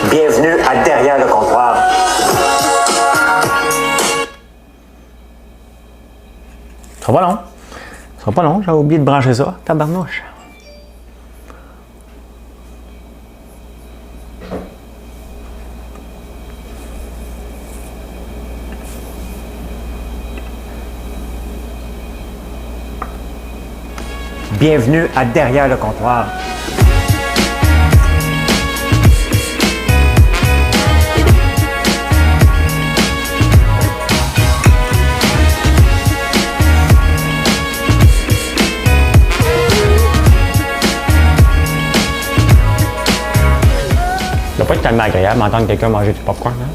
Bienvenue à Derrière le comptoir. Ça sera pas long. Ça sera pas long, j'avais oublié de brancher ça. Tabarnouche. Bienvenue à Derrière le comptoir. Ça doit pas être tellement agréable d'entendre quelqu'un manger du popcorn, hein?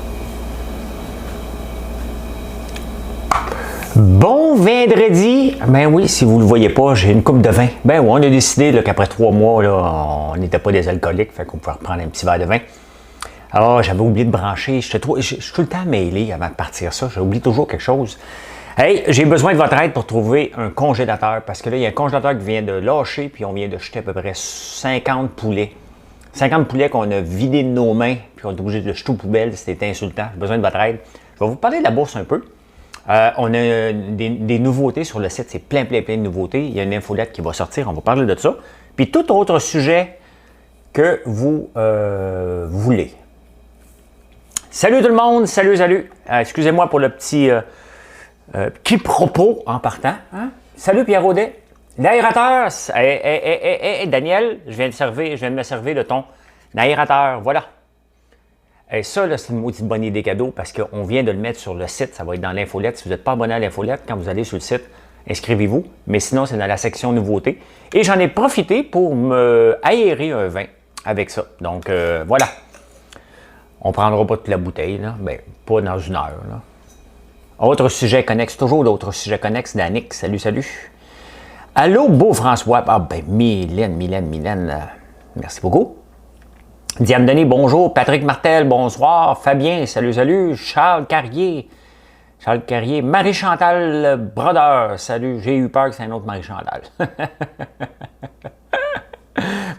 Bon vendredi! Ben oui, si vous ne le voyez pas, j'ai une coupe de vin. Ben oui, on a décidé là, qu'après 3 mois, là, on n'était pas des alcooliques, fait qu'on pouvait reprendre un petit verre de vin. Alors, j'avais oublié de brancher. Je suis tout le temps mêlé avant de partir ça. J'oublie toujours quelque chose. Hey, j'ai besoin de votre aide pour trouver un congélateur, parce que là, il y a un congélateur qui vient de lâcher, puis on vient de jeter à peu près 50 poulets. 50 poulets qu'on a vidés de nos mains, puis on est obligé de le jeter aux poubelles. C'était insultant. J'ai besoin de votre aide. Je vais vous parler de la bourse un peu. On a des nouveautés sur le site. C'est plein de nouveautés. Il y a une infolette qui va sortir. On va parler de ça. Puis tout autre sujet que vous voulez. Salut tout le monde. Salut. Excusez-moi pour le petit quiproquo en partant. Hein? Salut Pierre Audet. L'aérateur, Daniel, je viens de me servir de ton aérateur, voilà. Et ça, là, c'est une maudite bonne idée cadeau parce qu'on vient de le mettre sur le site, ça va être dans l'infolette. Si vous n'êtes pas abonné à l'infolette, quand vous allez sur le site, inscrivez-vous. Mais sinon, c'est dans la section nouveautés. Et j'en ai profité pour me aérer un vin avec ça. Donc, voilà. On ne prendra pas toute la bouteille, là. Ben, pas dans une heure, là. Autre sujet connexe, toujours d'autres sujets connexes d'Annick. Salut. Allô, beau François. Ah, ben, Mylène. Merci beaucoup. Diane Denis, bonjour. Patrick Martel, bonsoir. Fabien, salut. Charles Carrier. Marie-Chantal Brodeur, salut. J'ai eu peur que c'est un autre Marie-Chantal.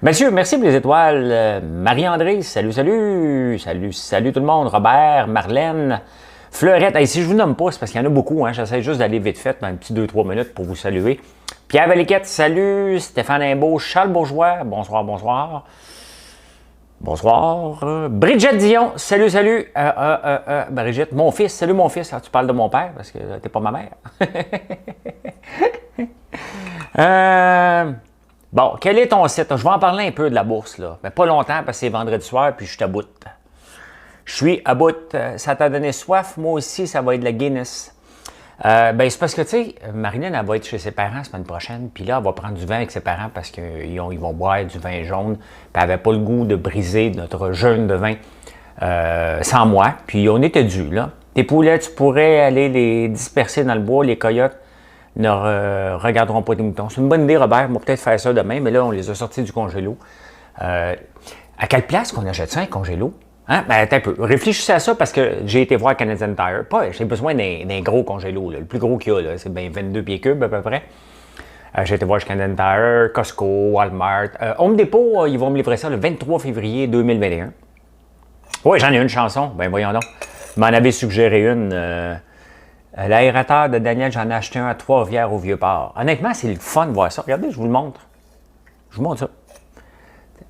Monsieur, merci pour les étoiles. Marie-André, salut. Salut tout le monde. Robert, Marlène. Fleurette, hey, si je vous nomme pas, c'est parce qu'il y en a beaucoup. Hein. J'essaie juste d'aller vite fait dans un petit 2-3 minutes pour vous saluer. Pierre Valiquette, salut. Stéphane Imbeau, Charles Bourgeois, bonsoir. Brigitte Dion, salut. Brigitte, mon fils, salut mon fils. Alors, tu parles de mon père parce que t'es pas ma mère. Bon, quel est ton site? Je vais en parler un peu de la bourse, là. Mais pas longtemps parce que c'est vendredi soir puis je suis à bout. Ça t'a donné soif? Moi aussi, ça va être de la Guinness. Ben, c'est parce que, tu sais, Marilyn, elle va être chez ses parents la semaine prochaine, puis là, elle va prendre du vin avec ses parents parce qu'ils vont boire du vin jaune, puis elle n'avait pas le goût de briser notre jeûne de vin sans moi, puis on était dû, là. Tes poulets, tu pourrais aller les disperser dans le bois, les coyotes ne regarderont pas tes moutons. C'est une bonne idée, Robert, on va peut-être faire ça demain, mais là, on les a sortis du congélo. À quelle place qu'on achète ça, un congélo? Hein? Ben, attends un peu. Réfléchissez à ça parce que j'ai été voir Canadian Tire. J'ai besoin d'un gros congélo. Là. Le plus gros qu'il y a, là, c'est bien 22 pieds cubes à peu près. J'ai été voir chez Canadian Tire, Costco, Walmart. Home Depot, ils vont me livrer ça le 23 février 2021. Oui, j'en ai une chanson. Ben voyons donc. Vous m'en avez suggéré une. L'aérateur de Daniel, j'en ai acheté un à Trois-Rivières au Vieux-Port. Honnêtement, c'est le fun de voir ça. Regardez, je vous le montre. Je vous montre ça.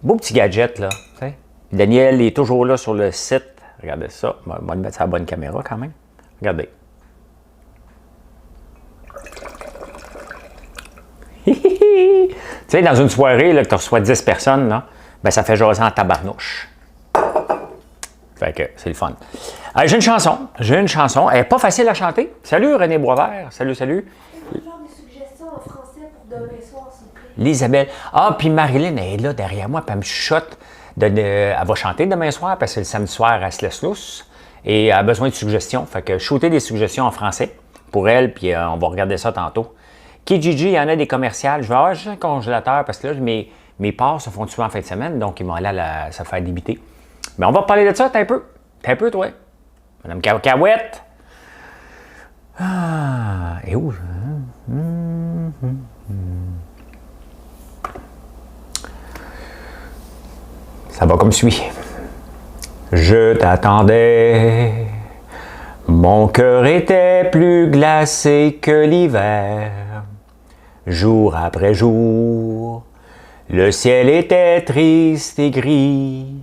Beau petit gadget, là. T'sais. Daniel est toujours là sur le site. Regardez ça. On va le mettre sur la bonne caméra quand même. Regardez. Tu sais, dans une soirée là, que tu reçois 10 personnes, là, ben, ça fait jaser en tabarnouche. Fait que c'est le fun. J'ai une chanson. Elle n'est pas facile à chanter. Salut René Boisvert. Salut. Est-ce que vous avez des suggestions en français pour demain soir, s'il vous plaît? L'Isabelle. Ah, puis Marilyn, elle est là derrière moi, puis elle me chuchote. Elle va chanter demain soir parce que le samedi soir, elle se laisse lousse et elle a besoin de suggestions. Fait que shooter des suggestions en français pour elle, puis on va regarder ça tantôt. Kijiji, il y en a des commerciales. Je vais avoir juste un congélateur parce que là, mes parts se font tuer en fin de semaine, donc ils vont aller se faire débiter. Mais on va parler de ça, t'as un peu, toi. Madame Cacahuète. Ah, et où? Ça va comme suit. Je t'attendais, mon cœur était plus glacé que l'hiver. Jour après jour, le ciel était triste et gris,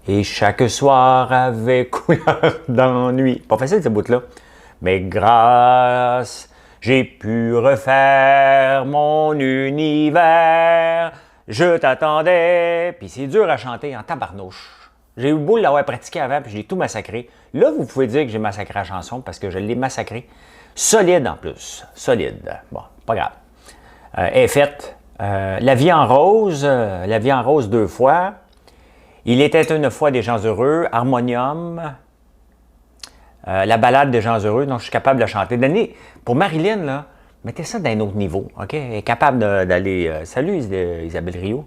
et chaque soir avait couleur d'ennui. Pas facile ce bout-là. Mais grâce, j'ai pu refaire mon univers. Je t'attendais. Puis c'est dur à chanter en tabarnouche. J'ai eu beau l'avoir pratiqué avant, puis j'ai tout massacré. Là, vous pouvez dire que j'ai massacré la chanson parce que je l'ai massacré. Solide en plus. Solide. Bon, pas grave. Est faite. La vie en rose. La vie en rose 2 fois. Il était une fois des gens heureux. Harmonium. La ballade des gens heureux. Donc, je suis capable de la chanter. Pour Marilyn, là, mettez ça d'un autre niveau. OK? Elle est capable d'aller. Salut, Isabelle Rio.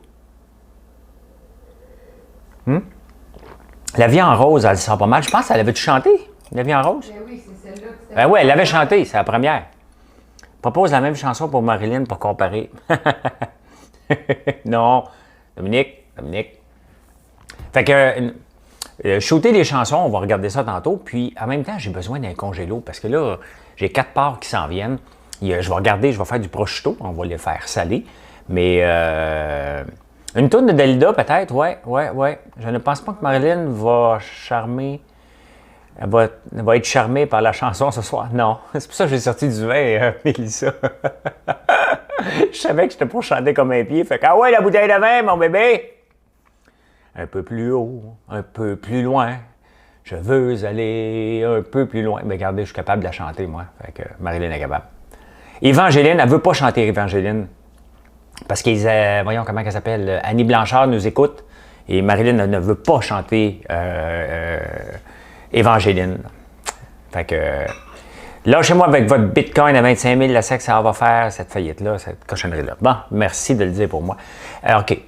La vie en rose, elle sent pas mal. Je pense qu'elle avait-tu chanté, La vie en rose? Ben oui, c'est celle-là. Ben oui, elle l'avait chanté, c'est la première. Propose la même chanson pour Marilyn pour comparer. Non, Dominique. Fait que, shooter les chansons, on va regarder ça tantôt. Puis, en même temps, j'ai besoin d'un congélo parce que là, j'ai 4 parts qui s'en viennent. Je vais faire du prosciutto, on va les faire saler. Mais, une tourne de Dalida, peut-être, ouais. Je ne pense pas que Marilyn va charmer. Elle va être charmée par la chanson ce soir. Non, c'est pour ça que j'ai sorti du vin, Mélissa. Je savais que j'étais pour chanter comme un pied. Fait que, ah ouais, la bouteille de vin, mon bébé! Un peu plus haut, un peu plus loin. Je veux aller un peu plus loin. Mais regardez, je suis capable de la chanter, moi. Fait que Marilyn est capable. Évangeline, elle ne veut pas chanter Évangeline. Parce que, voyons comment elle s'appelle, Annie Blanchard nous écoute. Et Marilyn ne veut pas chanter Évangeline. Fait que, lâchez-moi avec votre Bitcoin à 25 000, là, c'est que ça va faire cette faillite-là, cette cochonnerie-là. Bon, merci de le dire pour moi. OK.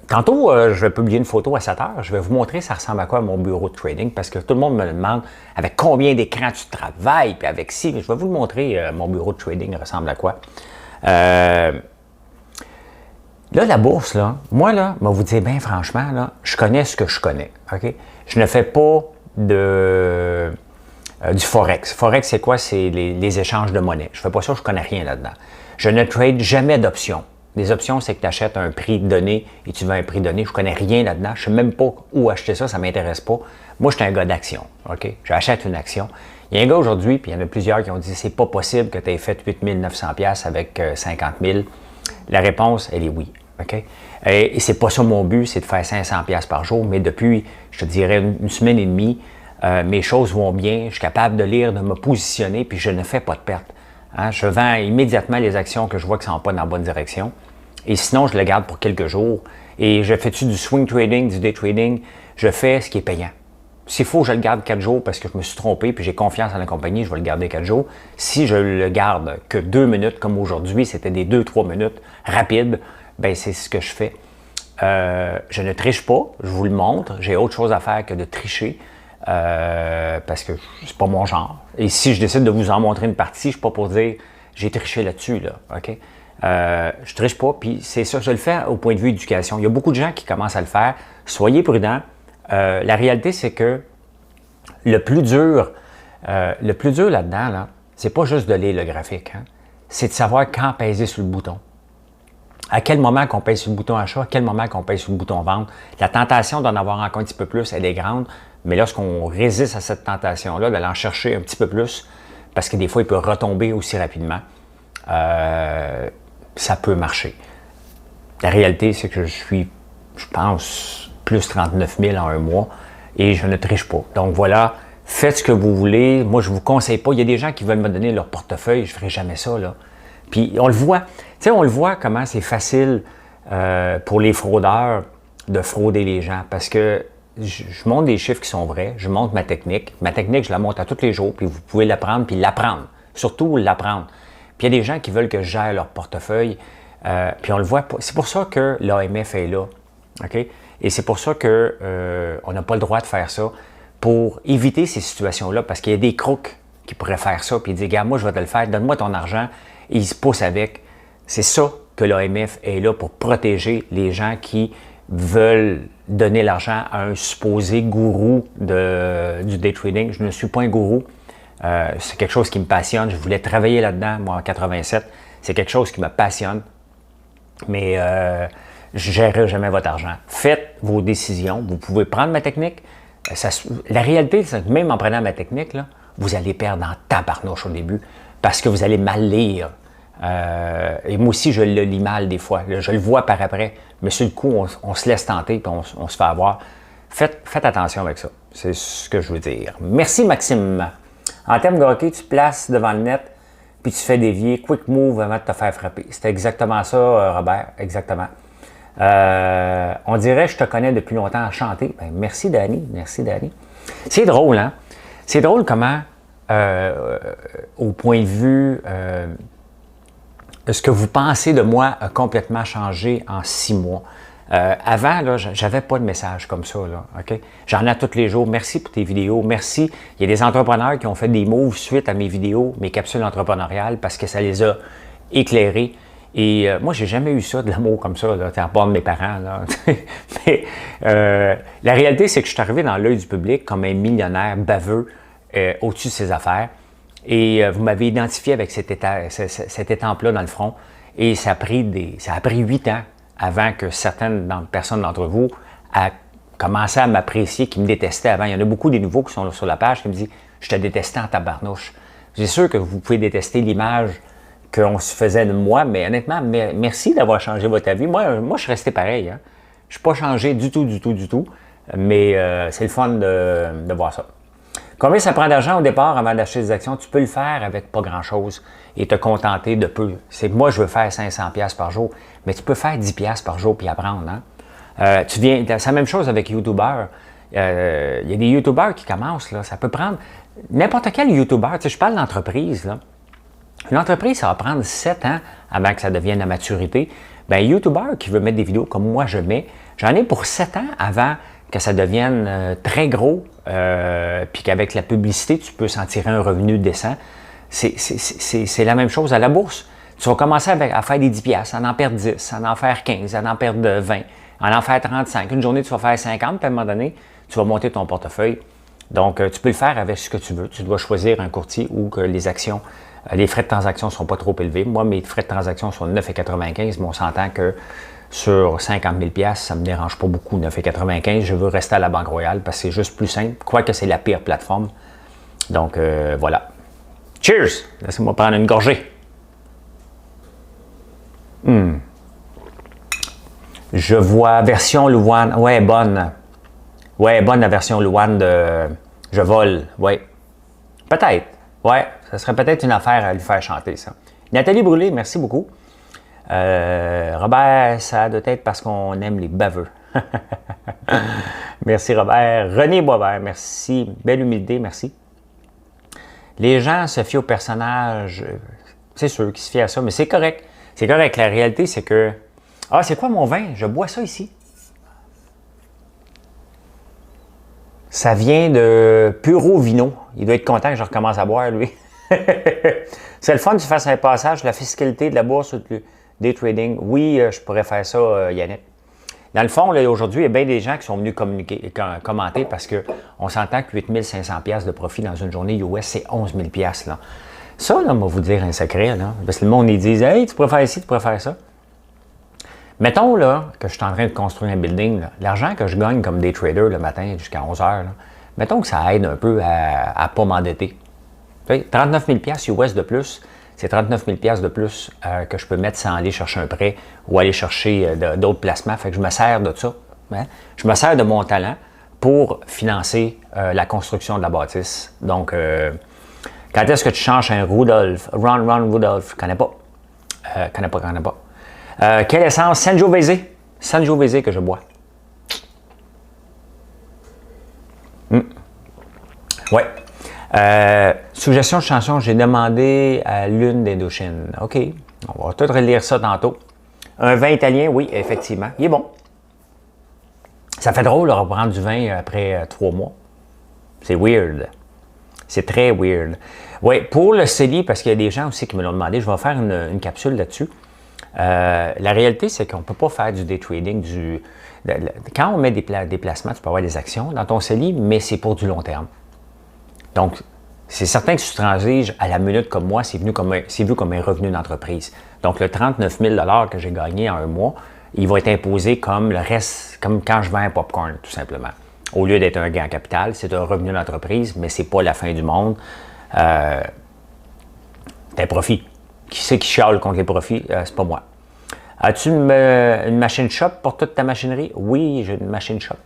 Tantôt, je vais publier une photo à 7 heures. Je vais vous montrer ça ressemble à quoi mon bureau de trading parce que tout le monde me demande avec combien d'écrans tu travailles puis avec si. Je vais vous le montrer, mon bureau de trading ressemble à quoi. Là, la bourse, là, moi, là, je vais vous dire bien franchement, là, je connais ce que je connais. OK? Je ne fais pas du Forex. Forex, c'est quoi? C'est les échanges de monnaie. Je ne fais pas ça, je ne connais rien là-dedans. Je ne trade jamais d'options. Les options, c'est que tu achètes un prix donné et tu veux un prix donné. Je ne connais rien là-dedans. Je ne sais même pas où acheter ça, ça ne m'intéresse pas. Moi, je suis un gars d'action. OK? J'achète une action. Il y a un gars aujourd'hui, puis il y en a plusieurs qui ont dit c'est pas possible que tu aies fait 8 900$ avec 50 000. La réponse, elle est oui. OK? Et c'est pas ça mon but, c'est de faire 500$ par jour. Mais depuis, je te dirais, une semaine et demie, mes choses vont bien. Je suis capable de lire, de me positionner, puis je ne fais pas de perte. Hein? Je vends immédiatement les actions que je vois qui ne sont pas dans la bonne direction. Et sinon, je le garde pour quelques jours. Et je fais-tu du swing trading, du day trading? Je fais ce qui est payant. S'il faut, je le garde 4 jours parce que je me suis trompé puis j'ai confiance en la compagnie, je vais le garder 4 jours. Si je le garde que 2 minutes, comme aujourd'hui, c'était des 2-3 minutes rapides, bien, c'est ce que je fais. Je ne triche pas, je vous le montre. J'ai autre chose à faire que de tricher parce que c'est pas mon genre. Et si je décide de vous en montrer une partie, je ne suis pas pour dire j'ai triché là-dessus, là, OK? Je triche pas, puis c'est ça, je le fais au point de vue éducation. Il y a beaucoup de gens qui commencent à le faire. Soyez prudents. La réalité, c'est que le plus dur là-dedans, là, c'est pas juste de lire le graphique. Hein? C'est de savoir quand peser sur le bouton. À quel moment qu'on pèse sur le bouton achat, à quel moment qu'on pèse sur le bouton vente. La tentation d'en avoir encore un petit peu plus, elle est grande, mais lorsqu'on résiste à cette tentation-là, d'aller en chercher un petit peu plus, parce que des fois, il peut retomber aussi rapidement, ça peut marcher. La réalité, c'est que je pense, plus 39 000 en un mois et je ne triche pas. Donc voilà, faites ce que vous voulez. Moi, je ne vous conseille pas. Il y a des gens qui veulent me donner leur portefeuille. Je ne ferai jamais ça, là. Puis on le voit. Tu sais, on le voit comment c'est facile pour les fraudeurs de frauder les gens parce que je montre des chiffres qui sont vrais. Je montre ma technique. Ma technique, je la montre à tous les jours. Puis vous pouvez l'apprendre puis l'apprendre. Surtout l'apprendre. Puis il y a des gens qui veulent que je gère leur portefeuille. Puis on le voit. C'est pour ça que l'AMF est là. OK? Et c'est pour ça qu'on n'a pas le droit de faire ça pour éviter ces situations-là parce qu'il y a des crocs qui pourraient faire ça puis ils disent, gars, moi, je vais te le faire, donne-moi ton argent et ils se poussent avec. C'est ça que l'AMF est là pour protéger les gens qui veulent donner l'argent à un supposé gourou du day trading. Je ne suis pas un gourou. C'est quelque chose qui me passionne. Je voulais travailler là-dedans, moi, en 87. C'est quelque chose qui me passionne. Mais je ne gérerai jamais votre argent. Faites vos décisions. Vous pouvez prendre ma technique. La réalité, c'est que même en prenant ma technique, là, vous allez perdre en tabarnouche au début parce que vous allez mal lire. Et moi aussi, je le lis mal des fois. Je le vois par après. Mais sur le coup, on se laisse tenter et on se fait avoir. Faites attention avec ça. C'est ce que je veux dire. Merci, Maxime. En termes de hockey, tu places devant le net puis tu fais dévier. Quick move avant de te faire frapper. C'était exactement ça, Robert. Exactement. On dirait que je te connais depuis longtemps à chanter. Ben, merci, Danny. Merci, Danny. C'est drôle, hein? C'est drôle comment, au point de vue... ce que vous pensez de moi a complètement changé en 6 mois. Avant, là, j'avais pas de message comme ça. Là, okay? J'en ai tous les jours. Merci pour tes vidéos. Merci. Il y a des entrepreneurs qui ont fait des moves suite à mes vidéos, mes capsules entrepreneuriales, parce que ça les a éclairés. Et moi, j'ai jamais eu ça, de l'amour comme ça, là, à part de mes parents. Là. Mais la réalité, c'est que je suis arrivé dans l'œil du public comme un millionnaire baveux au-dessus de ses affaires. Et vous m'avez identifié avec cette étampe-là dans le front. Et ça a pris 8 ans avant que certaines personnes d'entre vous aient commencé à m'apprécier, qui me détestaient avant. Il y en a beaucoup des nouveaux qui sont sur la page qui me disent « Je te détestais en tabarnouche ». C'est sûr que vous pouvez détester l'image qu'on se faisait de moi, mais honnêtement, merci d'avoir changé votre avis. Moi, je suis resté pareil. Hein. Je ne suis pas changé du tout. Mais c'est le fun de voir ça. Combien ça prend d'argent au départ avant d'acheter des actions? Tu peux le faire avec pas grand-chose et te contenter de peu. C'est que moi, je veux faire 500$ par jour, mais tu peux faire 10$ par jour puis apprendre. Hein? C'est la même chose avec YouTuber. Il y a des YouTubers qui commencent, là, ça peut prendre n'importe quel YouTuber. Tu sais, je parle d'entreprise. Là. Une entreprise, ça va prendre 7 ans avant que ça devienne la maturité. Bien, un YouTuber qui veut mettre des vidéos comme moi je mets, j'en ai pour 7 ans avant que ça devienne très gros, puis qu'avec la publicité, tu peux s'en tirer un revenu décent. C'est la même chose à la bourse. Tu vas commencer à faire des 10$, en perdre 10, en faire 15, en perdre 20, en faire 35. Une journée, tu vas faire 50, puis à un moment donné, tu vas monter ton portefeuille. Donc, tu peux le faire avec ce que tu veux. Tu dois choisir un courtier où que les actions, les frais de transaction ne sont pas trop élevés. Moi, mes frais de transaction sont 9,95$, mais on s'entend que sur 50 000$, ça ne me dérange pas beaucoup, 9,95$. Je veux rester à la Banque Royale parce que c'est juste plus simple, quoique c'est la pire plateforme. Donc, voilà. Cheers! Laissez-moi prendre une gorgée. Je vois version Louane. Ouais, bonne. Ouais, bonne la version Louane de Je vole. Ouais. Peut-être. Ouais, ça serait peut-être une affaire à lui faire chanter, ça. Nathalie Brûlé, merci beaucoup. Robert, ça doit être parce qu'on aime les baveux. Merci Robert. René Boisvert, merci. Belle humilité, merci. Les gens se fient au personnage, c'est sûr qu'ils se fient à ça, mais c'est correct. C'est correct. La réalité, c'est que... Ah, c'est quoi mon vin? Je bois ça ici. Ça vient de Puro Vino. Il doit être content que je recommence à boire, lui. C'est le fun que tu fasses un passage de la fiscalité de la bourse day trading. Oui, je pourrais faire ça, Yannick. Dans le fond, aujourd'hui, il y a bien des gens qui sont venus commenter parce qu'on s'entend que 8 500$ de profit dans une journée US, c'est 11 000$. Là. Ça, là, on va vous dire un secret. Là, parce que le monde, ils disent « Hey, tu pourrais faire ici, tu pourrais faire ça. » Mettons là, que je suis en train de construire un building. L'argent que je gagne comme day trader le matin jusqu'à 11 h, mettons que ça aide un peu à ne pas m'endetter. 39 000$ US de plus, c'est 39 000$ de plus que je peux mettre sans aller chercher un prêt ou aller chercher d'autres placements. Fait que je me sers de ça. Hein? Je me sers de mon talent pour financer la construction de la bâtisse. Donc, quand est-ce que tu changes un Rudolph? Ron Rudolph, je ne connais pas. Connais pas. Quelle essence? Sangiovese. Sangiovese que je bois. Ouais. Suggestion de chanson, j'ai demandé à l'une d'Indochine. OK, on va tout relire ça tantôt. Un vin italien, oui, effectivement. Il est bon. Ça fait drôle de reprendre du vin après 3 mois. C'est weird. C'est très weird. Oui, pour le CELI, parce qu'il y a des gens aussi qui me l'ont demandé, je vais faire une capsule là-dessus. La réalité, c'est qu'on ne peut pas faire du day trading. Quand on met des placements, tu peux avoir des actions dans ton CELI, mais c'est pour du long terme. Donc, c'est certain que si tu transiges à la minute comme moi, c'est vu comme un revenu d'entreprise. Donc, le 39 000 $ que j'ai gagné en un mois, il va être imposé comme le reste, comme quand je vends un popcorn, tout simplement. Au lieu d'être un gain en capital, c'est un revenu d'entreprise, mais ce n'est pas la fin du monde. C'est un profit. Qui c'est qui chiale contre les profits? C'est pas moi. As-tu une machine shop pour toute ta machinerie? Oui, j'ai une machine shop.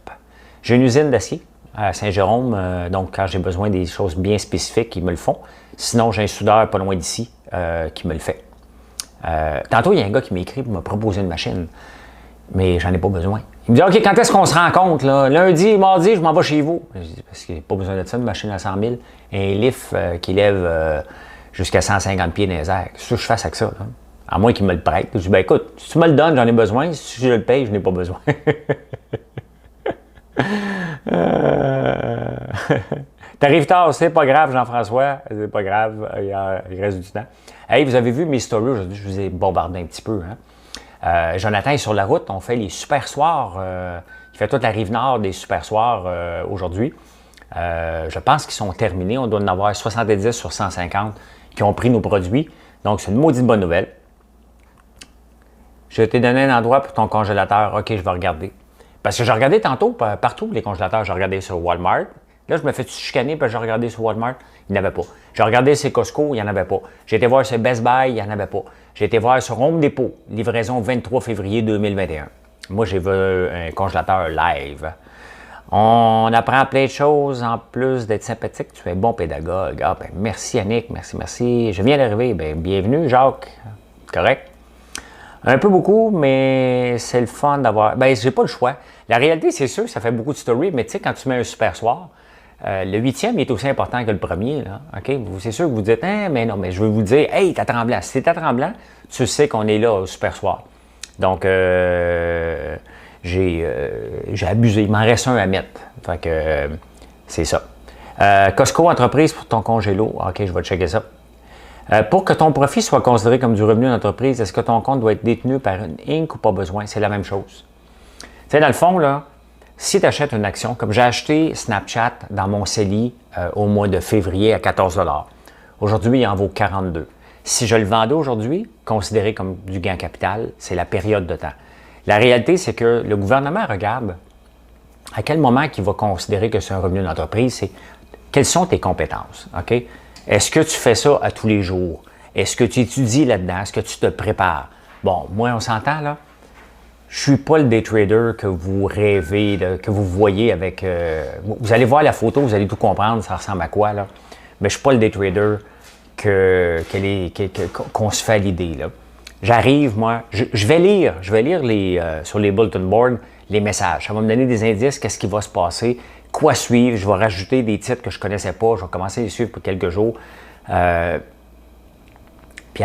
J'ai une usine d'acier à Saint-Jérôme, donc quand j'ai besoin des choses bien spécifiques, ils me le font. Sinon, j'ai un soudeur pas loin d'ici qui me le fait. Tantôt, il y a un gars qui m'a écrit pour me proposer une machine, mais j'en ai pas besoin. Il me dit, OK, quand est-ce qu'on se rencontre? Là? Lundi, mardi, je m'en vais chez vous. Je dis, parce qu'il n'y a pas besoin de ça, une machine à 100 000. Un lift qui lève jusqu'à 150 pieds dans les airs. Qu'est-ce que je fasse avec ça? Là? À moins qu'il me le prête. Je dis, ben écoute, si tu me le donnes, j'en ai besoin. Si je le paye, je n'ai pas besoin. T'arrives tard, c'est pas grave, Jean-François. C'est pas grave, il reste du temps. Hey, vous avez vu mes stories aujourd'hui, je vous ai bombardé un petit peu. Hein? Jonathan est sur la route, on fait les super soirs. Il fait toute la rive nord des super soirs aujourd'hui. Je pense qu'ils sont terminés. On doit en avoir 70 sur 150 qui ont pris nos produits. Donc, c'est une maudite bonne nouvelle. Je t'ai donné un endroit pour ton congélateur. OK, je vais regarder. Parce que j'ai regardé tantôt, partout, les congélateurs. J'ai regardé sur Walmart. Là, je me fais chicaner parce que j'ai regardé sur Walmart. Il n'y en avait pas. J'ai regardé sur Costco. Il n'y en avait pas. J'ai été voir sur Best Buy. Il n'y en avait pas. J'ai été voir sur Home Depot. Livraison 23 février 2021. Moi, j'ai vu un congélateur live. On apprend plein de choses en plus d'être sympathique. Tu es un bon pédagogue. Ah, ben, merci Annick, merci. Je viens d'arriver. Ben, bienvenue Jacques. Correct? Un peu beaucoup, mais c'est le fun d'avoir. Ben, j'ai pas le choix. La réalité, c'est sûr, ça fait beaucoup de stories, mais tu sais, quand tu mets un super soir, le 8e est aussi important que le premier. Là. OK? C'est sûr que vous dites, hein, mais non, mais je veux vous dire, hey, t'as Tremblant. Si t'es à Tremblant, tu sais qu'on est là au super soir. Donc, j'ai abusé. Il m'en reste un à mettre. Fait que c'est ça. Costco Entreprise pour ton congélo. OK, je vais checker ça. Pour que ton profit soit considéré comme du revenu d'entreprise, est-ce que ton compte doit être détenu par une Inc. ou pas besoin? C'est la même chose. Tu sais, dans le fond, là, si tu achètes une action, comme j'ai acheté Snapchat dans mon CELI au mois de février à 14 $. Aujourd'hui, il en vaut 42. Si je le vendais aujourd'hui, considéré comme du gain capital, c'est la période de temps. La réalité, c'est que le gouvernement regarde à quel moment il va considérer que c'est un revenu d'entreprise, c'est quelles sont tes compétences, OK? Est-ce que tu fais ça à tous les jours? Est-ce que tu étudies là-dedans? Est-ce que tu te prépares? Bon, moi, on s'entend, là. Je ne suis pas le day trader que vous rêvez, là, que vous voyez avec... vous allez voir la photo, vous allez tout comprendre, ça ressemble à quoi, là. Mais je ne suis pas le day trader qu'on se fait à l'idée, là. J'arrive, moi, je vais lire sur les bulletin boards les messages. Ça va me donner des indices, qu'est-ce qui va se passer, quoi suivre. Je vais rajouter des titres que je ne connaissais pas. Je vais commencer à les suivre pour quelques jours. Puis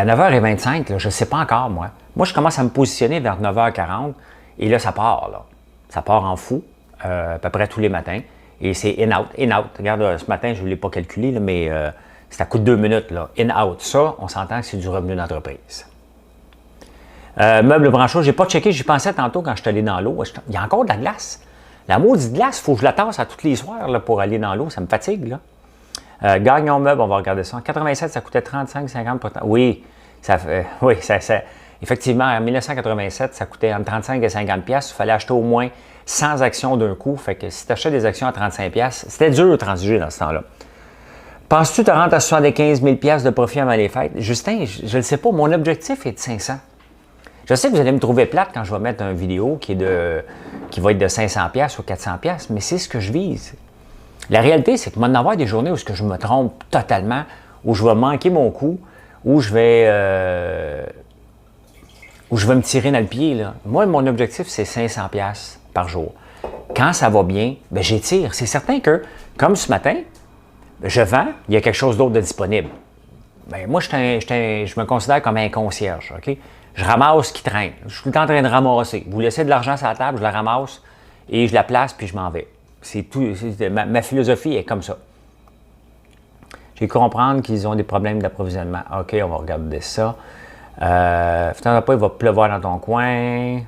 à 9h25, là, je ne sais pas encore, moi. Moi, je commence à me positionner vers 9h40 et là, ça part. Là. Ça part en fou, à peu près tous les matins. Et c'est in-out, in-out. Regarde, ce matin, je ne l'ai pas calculé, là, mais c'est à coup de 2 minutes. Là. In-out. Ça, on s'entend que c'est du revenu d'entreprise. Meuble branchot, j'ai pas checké, j'y pensais tantôt quand je suis allé dans l'eau. Il y a encore de la glace. La maudite glace, il faut que je la tasse à tous les soirs là, pour aller dans l'eau. Ça me fatigue. Là. Gagnon meuble, on va regarder ça. En 87, ça coûtait 35-50 %. Oui, effectivement, en 1987, ça coûtait entre 35 et 50 $. Il fallait acheter au moins 100 actions d'un coup. Fait que si tu achetais des actions à 35 $, c'était dur de transiger dans ce temps-là. Penses-tu te rendre à 75 000 $ de profit avant les fêtes? Justin, je ne le sais pas. Mon objectif est de 500. Je sais que vous allez me trouver plate quand je vais mettre une vidéo qui va être de 500 $ ou 400 $, mais c'est ce que je vise. La réalité, c'est que moi, d'en avoir des journées où je me trompe totalement, où je vais manquer mon coup, où je vais me tirer dans le pied. Là. Moi, mon objectif, c'est 500 $ par jour. Quand ça va bien, ben, j'étire. C'est certain que, comme ce matin, je vends, il y a quelque chose d'autre de disponible. Ben, moi, je me considère comme un concierge. OK? Je ramasse ce qui traîne. Je suis tout le temps en train de ramasser. Vous laissez de l'argent sur la table, je la ramasse et je la place puis je m'en vais. C'est tout. Ma philosophie est comme ça. J'ai cru comprendre qu'ils ont des problèmes d'approvisionnement. OK, on va regarder ça. Finalement, pas, il va pleuvoir dans ton coin.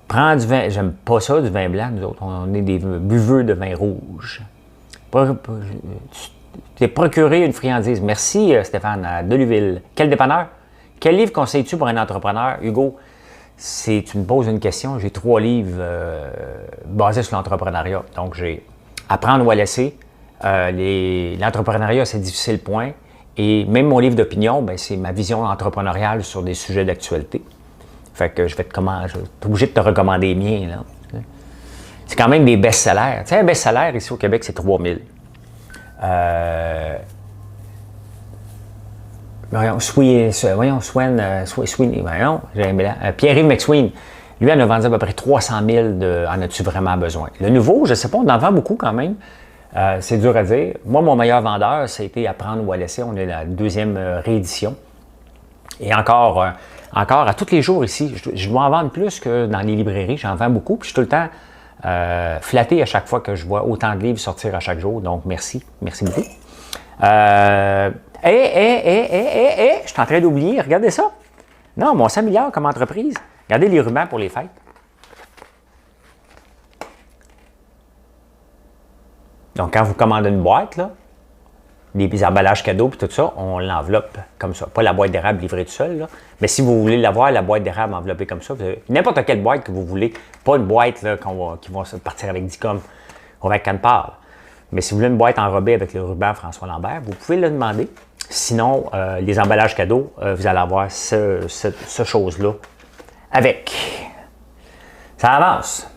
Prends du vin. J'aime pas ça, du vin blanc, nous autres. On est des buveux de vin rouge. Tu t'es procuré une friandise. Merci, Stéphane, à Deluville. Quel dépanneur? Quel livre conseilles-tu pour un entrepreneur? Hugo, tu me poses une question. J'ai 3 livres basés sur l'entrepreneuriat. Donc, j'ai Apprendre ou à laisser. L'entrepreneuriat, c'est difficile, point. Et même mon livre d'opinion, ben, c'est ma vision entrepreneuriale sur des sujets d'actualité. Fait que je vais être obligé de te recommander les miens, là. C'est quand même des best-sellers. Tu sais, un best-seller ici au Québec, c'est 3000. Pierre-Yves McSween, lui, en a vendu à peu près 300 000 en as-tu vraiment besoin? Le nouveau, je ne sais pas, on en vend beaucoup quand même. C'est dur à dire. Moi, mon meilleur vendeur, ça a été Apprendre ou à laisser. On est la 2e réédition. Et encore, à tous les jours ici, je dois en vendre plus que dans les librairies. J'en vends beaucoup. Puis je suis tout le temps flatté à chaque fois que je vois autant de livres sortir à chaque jour. Donc, merci. Merci beaucoup. Je suis en train d'oublier. Regardez ça. Non, mais on s'améliore comme entreprise. Regardez les rubans pour les fêtes. Donc, quand vous commandez une boîte, là, des emballages cadeaux et tout ça, on l'enveloppe comme ça. Pas la boîte d'érable livrée tout seul, là. Mais si vous voulez l'avoir, la boîte d'érable enveloppée comme ça, n'importe quelle boîte que vous voulez, pas une boîte là, qui va partir avec Dicom ou avec Canpar. Mais si vous voulez une boîte enrobée avec le ruban François Lambert, vous pouvez le demander. Sinon, les emballages cadeaux, vous allez avoir ce chose-là avec. Ça avance.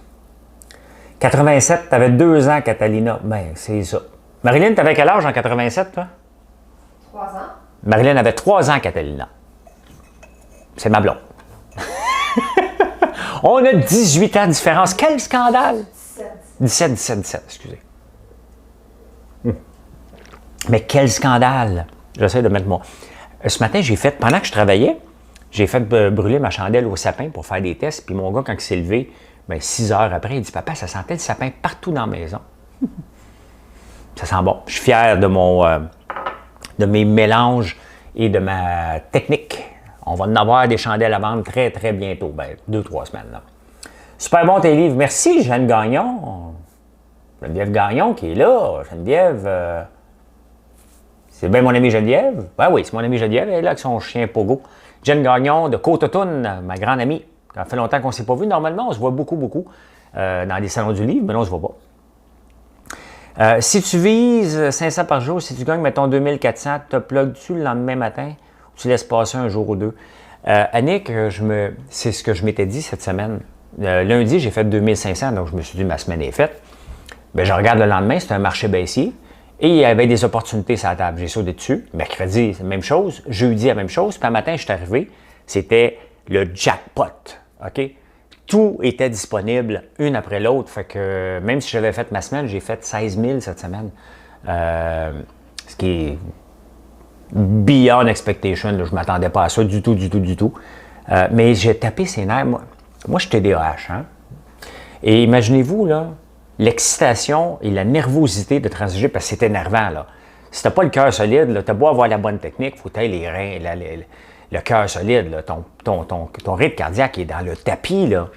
87, tu avais 2 ans, Catalina. Ben, c'est ça. Marilyn, tu avais quel âge en 87, toi? 3 ans. Marilyn avait 3 ans, Catalina. C'est ma blonde. On a 18 ans de différence. Quel scandale! 17, excusez. Mais quel scandale! J'essaie de mettre moi. Ce matin, pendant que je travaillais, j'ai fait brûler ma chandelle au sapin pour faire des tests. Puis mon gars, quand il s'est levé, 6 heures après, il dit « Papa, ça sentait le sapin partout dans la maison. » Ça sent bon. Je suis fier de mes mélanges et de ma technique. On va en avoir des chandelles à vendre très, très bientôt. 2-3 semaines. Là. Super bon tes livres. Merci, Jeanne Gagnon. Geneviève Gagnon qui est là. Geneviève, c'est bien mon amie Geneviève. Oui, c'est mon amie Geneviève. Elle est là avec son chien Pogo. Jeanne Gagnon de Côte-Automne, ma grande amie. Ça fait longtemps qu'on ne s'est pas vu. Normalement, on se voit beaucoup dans les salons du livre, mais là, on ne se voit pas. Si tu vises 500 par jour, si tu gagnes, mettons, 2400, te plugues-tu le lendemain matin ou tu laisses passer un jour ou deux? Annick, c'est ce que je m'étais dit cette semaine. Lundi, j'ai fait 2500, donc je me suis dit, ma semaine est faite. Je regarde le lendemain, c'est un marché baissier et il y avait des opportunités sur la table. J'ai sauté dessus. Mercredi, c'est la même chose. Jeudi, la même chose. Puis un matin, je suis arrivé, c'était le jackpot. OK? Tout était disponible, une après l'autre. Fait que même si j'avais fait ma semaine, j'ai fait 16 000 cette semaine. Ce qui est beyond expectation. Là, je ne m'attendais pas à ça du tout. Mais j'ai tapé ses nerfs. Moi je suis TDAH. Hein? Et imaginez-vous, là, l'excitation et la nervosité de transiger, parce que c'est énervant. Là. Si tu n'as pas le cœur solide, tu as beau avoir la bonne technique, il faut que tu aies les reins, le cœur solide, là, ton rythme cardiaque est dans le tapis. Là.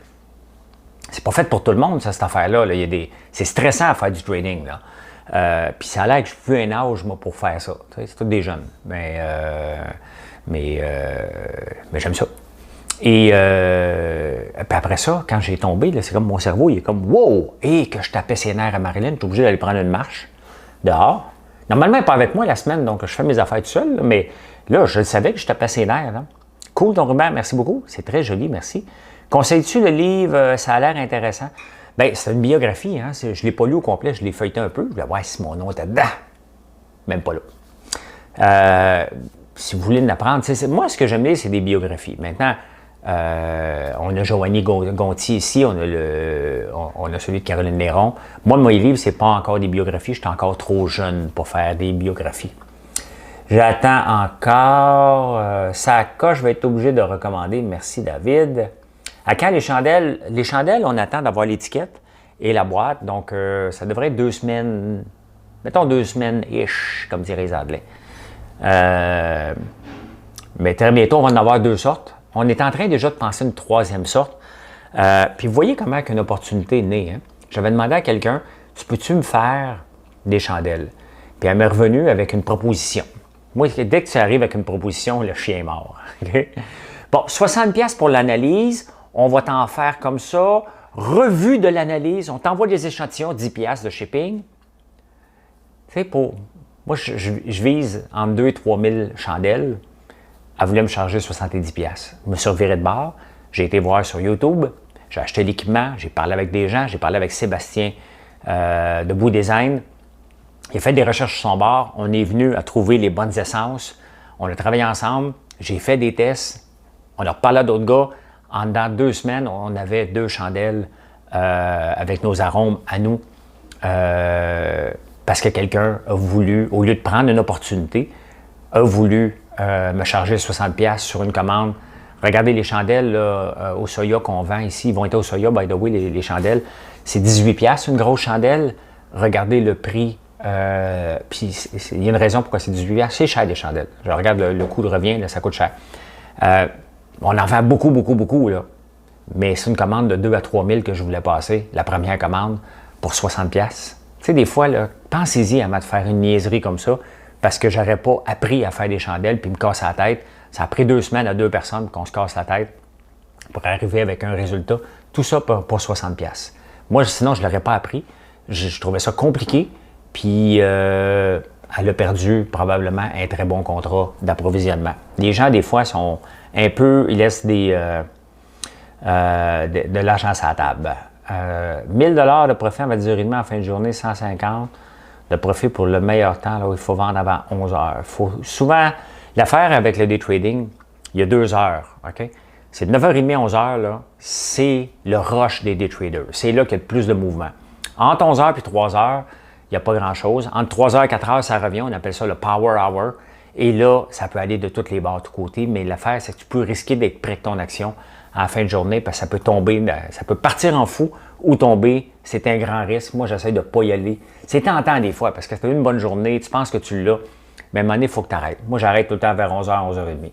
C'est pas fait pour tout le monde, ça, cette affaire-là. Là. C'est stressant à faire du trading. Puis ça a l'air que je veux un âge, moi, pour faire ça. C'est tous des jeunes. Mais j'aime ça. Et puis après ça, quand j'ai tombé, là, c'est comme mon cerveau, il est comme « Wow! » Et que je tapais ses nerfs à Marilyn, je suis obligé d'aller prendre une marche dehors. Normalement, elle n'est pas avec moi la semaine, donc je fais mes affaires tout seul, mais là, je savais que je tapais ses nerfs. Hein. Cool, ton ruban, merci beaucoup. C'est très joli, merci. Conseilles-tu le livre? Ça a l'air intéressant. C'est une biographie. Hein. Je ne l'ai pas lu au complet, je l'ai feuilleté un peu. Je voulais voir si mon nom était dedans. Même pas là. Si vous voulez l'apprendre, moi, ce que j'aime lire, c'est des biographies. Maintenant, on a Joanie Gontier ici, on a celui de Caroline Néron. Moi, mes livres, ce n'est pas encore des biographies. Je suis encore trop jeune pour faire des biographies. J'attends encore. Saka, je vais être obligé de recommander. Merci, David. À quand les chandelles? Les chandelles, on attend d'avoir l'étiquette et la boîte. Donc, ça devrait être 2 semaines. Mettons 2 semaines-ish, comme diraient les Anglais. Mais très bientôt, on va en avoir 2 sortes. On est en train déjà de penser une 3e sorte. Puis vous voyez comment une opportunité est née. Hein? J'avais demandé à quelqu'un, tu peux-tu me faire des chandelles? Puis elle m'est revenue avec une proposition. Moi, dès que tu arrives avec une proposition, le chien est mort. Okay? Bon, 60$ pour l'analyse. On va t'en faire comme ça. Revue de l'analyse. On t'envoie des échantillons, 10$ de shipping. Tu sais, moi, je vise entre 2 et 3 000 chandelles. Elle voulait me charger 70$. Je me suis reviré de bord. J'ai été voir sur YouTube. J'ai acheté l'équipement. J'ai parlé avec des gens. J'ai parlé avec Sébastien de Beau Design. Il a fait des recherches sur son bord. On est venu à trouver les bonnes essences. On a travaillé ensemble. J'ai fait des tests. On a reparlé à d'autres gars. En dedans de 2 semaines, on avait 2 chandelles avec nos arômes à nous. Parce que quelqu'un a voulu, au lieu de prendre une opportunité, a voulu me charger 60$ sur une commande. Regardez les chandelles là, au soya qu'on vend ici. Ils vont être au soya, by the way, les chandelles. C'est 18$ une grosse chandelle. Regardez le prix. Puis il y a une raison pourquoi c'est 18$. C'est cher des chandelles. Je regarde le coût de revient, là, ça coûte cher. On en vend beaucoup, beaucoup, beaucoup. Là. Mais c'est une commande de 2 à 3 000 que je voulais passer. La première commande pour 60$. Tu sais, des fois, là, pensez-y avant de faire une niaiserie comme ça, parce que j'aurais pas appris à faire des chandelles puis me casser la tête. Ça a pris 2 semaines à 2 personnes qu'on se casse la tête pour arriver avec un résultat. Tout ça pour 60$. Moi, sinon, je ne l'aurais pas appris. Je trouvais ça compliqué. Puis, elle a perdu probablement un très bon contrat d'approvisionnement. Les gens, des fois, sont un peu, ils laissent de l'argent sur la table. 1000$ de profit en validurimement en fin de journée, 150$ de profit pour le meilleur temps, là où il faut vendre avant 11 heures. Souvent, l'affaire avec le day trading, il y a 2 heures. Okay? C'est de 9h30 à 11h, là, c'est le rush des day traders. C'est là qu'il y a le plus de mouvement. Entre 11h et 3h, il n'y a pas grand-chose. Entre 3h et 4h, ça revient. On appelle ça le power hour. Et là, ça peut aller de toutes les bords, de tous côtés. Mais l'affaire, c'est que tu peux risquer d'être près de ton action en fin de journée parce que ça peut tomber, ça peut partir en fou ou tomber. C'est un grand risque. Moi, j'essaie de ne pas y aller. C'est tentant des fois parce que tu as eu une bonne journée, tu penses que tu l'as. Mais à un moment donné, il faut que tu arrêtes. Moi, j'arrête tout le temps vers 11h, 11h30.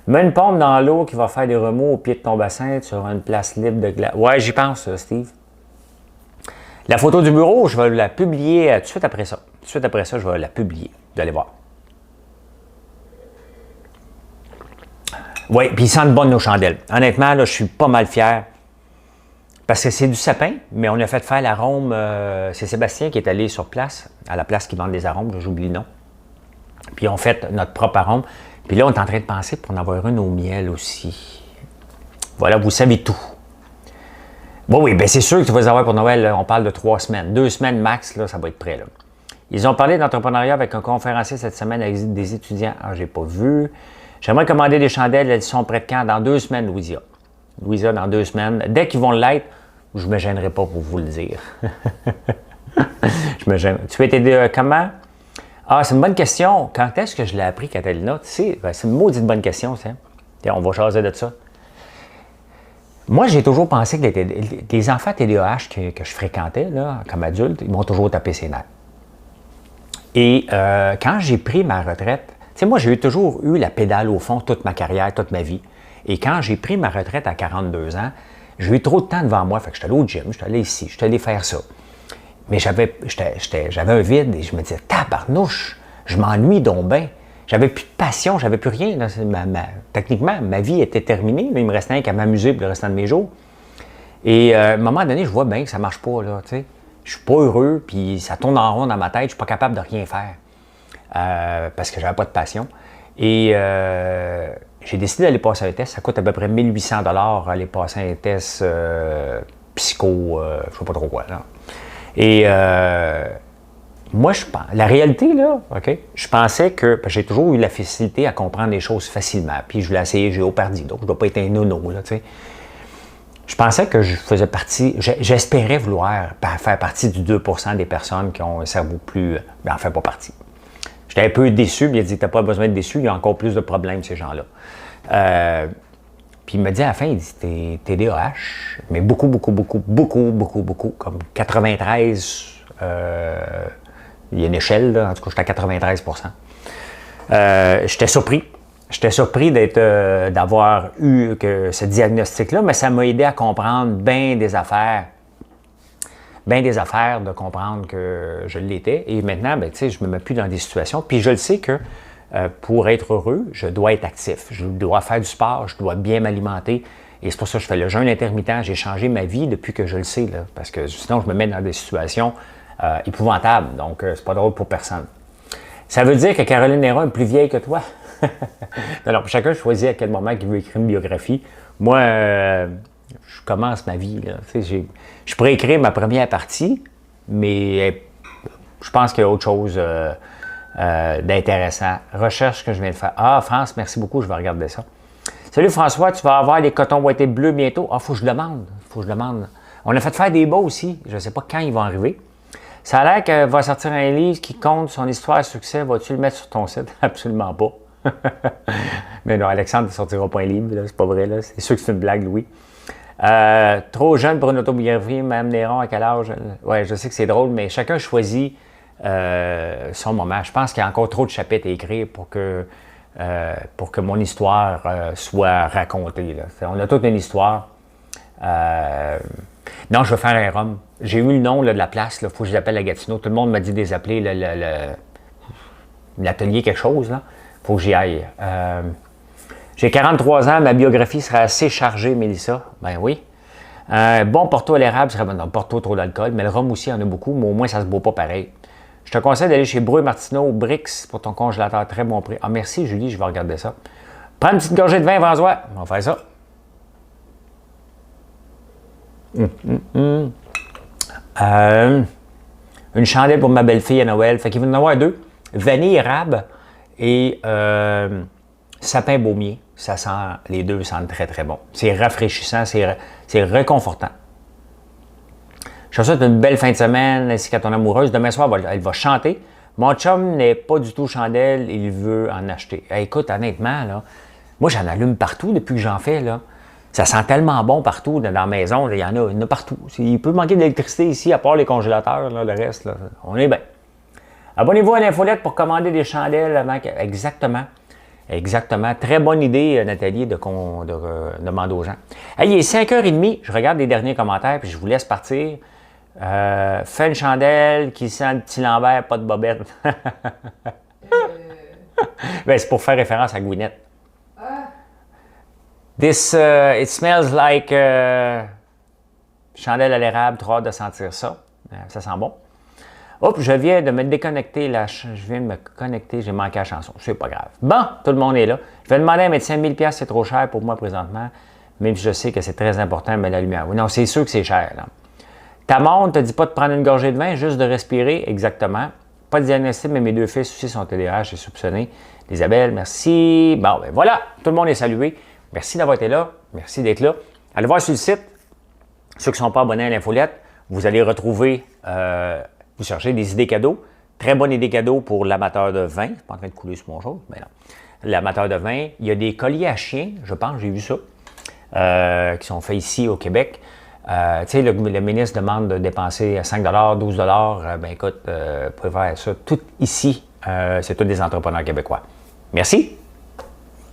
Mets une pompe dans l'eau qui va faire des remous au pied de ton bassin. Tu auras une place libre de glace. Ouais, j'y pense, Steve. La photo du bureau, je vais la publier tout de suite après ça. Tout de suite après ça, je vais la publier. Vous allez voir. Oui, puis ils sentent bonnes nos chandelles. Honnêtement, là, je suis pas mal fier. Parce que c'est du sapin, mais on a fait faire l'arôme. C'est Sébastien qui est allé sur place, à la place qui vend des arômes, j'oublie le nom. Puis on fait notre propre arôme. Puis là, on est en train de penser pour en avoir une au miel aussi. Voilà, vous savez tout. Bon, oui, bien c'est sûr que tu vas les avoir pour Noël. Là, on parle de 3 semaines. 2 semaines max, là, ça va être prêt. Là. Ils ont parlé d'entrepreneuriat avec un conférencier cette semaine avec des étudiants. Ah, j'ai pas vu. J'aimerais commander des chandelles. Elles sont prêtes quand? Dans 2 semaines, Louisa. Louisa, dans 2 semaines. Dès qu'ils vont l'être, je ne me gênerai pas pour vous le dire. Je me gêne. Tu peux t'aider comment? Ah, c'est une bonne question. Quand est-ce que je l'ai appris, Catalina? Tu sais, ben, c'est une maudite bonne question, ça. On va jaser de ça. Moi, j'ai toujours pensé que les enfants TDAH que je fréquentais, là, comme adulte, ils m'ont toujours tapé ses nerfs. Et quand j'ai pris ma retraite, tu sais, moi, j'ai toujours eu la pédale au fond toute ma carrière, toute ma vie. Et quand j'ai pris ma retraite à 42 ans, j'ai eu trop de temps devant moi. Fait que j'étais allé au gym, j'étais allé ici, j'étais allé faire ça. Mais j'avais un vide et je me disais, tabarnouche, je m'ennuie donc bien. J'avais plus de passion, j'avais plus rien. Là. Techniquement, ma vie était terminée. Là, il me restait rien qu'à m'amuser pour le restant de mes jours. Et à un moment donné, je vois bien que ça marche pas. Là, tu sais. Je suis pas heureux, puis ça tourne en rond dans ma tête. Je suis pas capable de rien faire parce que j'avais pas de passion. Et j'ai décidé d'aller passer un test. Ça coûte à peu près 1800$ aller passer un test psycho, je sais pas trop quoi. Là. Et moi, la réalité, là, OK, je pensais que j'ai toujours eu la facilité à comprendre les choses facilement. Puis je voulais essayer Géopardy, donc je ne dois pas être un nono, là, tu sais. Je pensais que je faisais partie, j'espérais vouloir faire partie du 2% des personnes qui ont un cerveau plus, mais enfin pas partie. J'étais un peu déçu, mais il a dit, t'as pas besoin d'être déçu, il y a encore plus de problèmes, ces gens-là. Puis il me dit à la fin, il dit, t'es TDAH, mais beaucoup, comme 93, il y a une échelle, là, en tout cas, j'étais à 93%. J'étais surpris. J'étais surpris d'avoir eu ce diagnostic-là, mais ça m'a aidé à comprendre bien des affaires. Bien des affaires de comprendre que je l'étais. Et maintenant, ben, je ne me mets plus dans des situations. Puis je le sais que pour être heureux, je dois être actif. Je dois faire du sport, je dois bien m'alimenter. Et c'est pour ça que je fais le jeûne intermittent. J'ai changé ma vie depuis que je le sais, là, parce que sinon, je me mets dans des situations épouvantables. Donc, c'est pas drôle pour personne. Ça veut dire que Caroline Néron est plus vieille que toi? Alors, chacun choisit à quel moment il veut écrire une biographie. Moi, je commence ma vie. Là. Je pourrais écrire ma première partie, mais je pense qu'il y a autre chose d'intéressant. Recherche que je viens de faire. Ah, France, merci beaucoup, je vais regarder ça. Salut François, tu vas avoir les cotons ouatés bleus bientôt? Ah, faut que je demande. On a fait faire des bas aussi. Je ne sais pas quand ils vont arriver. Ça a l'air qu'elle va sortir un livre qui compte son histoire à succès. Vas-tu le mettre sur ton site? Absolument pas. Mais non, Alexandre ne sortira pas un livre, là, c'est pas vrai. Là. C'est sûr que c'est une blague, Louis. Trop jeune pour une autobiographie, Mme Néron, à quel âge? Oui, je sais que c'est drôle, mais chacun choisit son moment. Je pense qu'il y a encore trop de chapitres à écrire pour que mon histoire soit racontée. Là. On a toute une histoire. Non, je vais faire un rhum. J'ai eu le nom là, de la place. Il faut que je l'appelle à Gatineau. Tout le monde m'a dit de les appeler l'atelier quelque chose. Il faut que j'y aille. J'ai 43 ans. Ma biographie sera assez chargée, Mélissa. Ben oui. Bon Porto à l'érable serait bon. Non, Porto, trop d'alcool. Mais le rhum aussi, il y en a beaucoup. Mais au moins, ça ne se boit pas pareil. Je te conseille d'aller chez Breu Martineau, Brix, pour ton congélateur. Très bon prix. Ah, merci, Julie. Je vais regarder ça. Prends une petite gorgée de vin, François. On va faire ça. Une chandelle pour ma belle-fille à Noël. Fait qu'il va y en avoir deux. Vanille érable et sapin baumier. Ça sent, les deux sentent très, très bon. C'est rafraîchissant, c'est réconfortant. Je te souhaite une belle fin de semaine ainsi qu'à ton amoureuse. Demain soir, elle va chanter. Mon chum n'est pas du tout chandelle, il veut en acheter. Hey, écoute, honnêtement, là, moi, j'en allume partout depuis que j'en fais. Là. Ça sent tellement bon partout dans la maison. Là, il y en a partout. Il peut manquer d'électricité ici, à part les congélateurs, là, le reste. Là, on est bien. Abonnez-vous à l'infolette pour commander des chandelles avant que... Exactement. Exactement. Très bonne idée, Nathalie, de demander aux gens. Hey, il est 5h30. Je regarde les derniers commentaires puis je vous laisse partir. Fais une chandelle qui sent le petit Lambert, pas de bobette. Ben, c'est pour faire référence à Gwyneth. This, it smells like chandelle à l'érable, trop hâte de sentir ça. Ça sent bon. Hop, je viens de me déconnecter. Je viens de me connecter, j'ai manqué la chanson. C'est pas grave. Bon, tout le monde est là. Je vais demander à un médecin 1000$, c'est trop cher pour moi présentement. Même si je sais que c'est très important, mais la lumière. Oui, non, c'est sûr que c'est cher. Là. Ta montre ne te dit pas de prendre une gorgée de vin, juste de respirer. Exactement. Pas de diagnostic, mais mes deux fils aussi sont TDAH, j'ai soupçonné. Isabelle, merci. Bon, ben voilà, tout le monde est salué. Merci d'avoir été là. Merci d'être là. Allez voir sur le site. Ceux qui ne sont pas abonnés à l'infolette, vous allez retrouver, vous cherchez des idées cadeaux. Très bonne idée cadeau pour l'amateur de vin. Je ne suis pas en train de couler sur mon chose, mais non. L'amateur de vin. Il y a des colliers à chiens, je pense, j'ai vu ça, qui sont faits ici au Québec. Tu sais, le ministre demande de dépenser 5 12 ben écoute, vous pouvez faire ça tout ici. C'est tous des entrepreneurs québécois. Merci.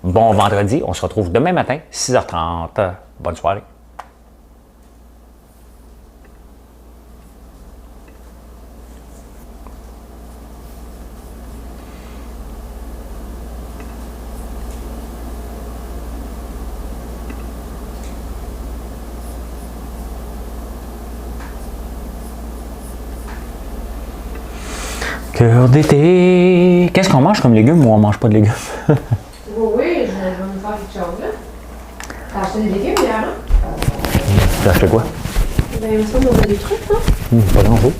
Bon vendredi. On se retrouve demain matin, 6h30. Bonne soirée. Cœur d'été. Qu'est-ce qu'on mange comme légumes ou on mange pas de légumes? Oui, je vais me faire quelque chose là. T'as acheté des légumes hier, hein? T'as acheté quoi? Ben, il me semble qu'on a des trucs, hein? Pas grand-chose.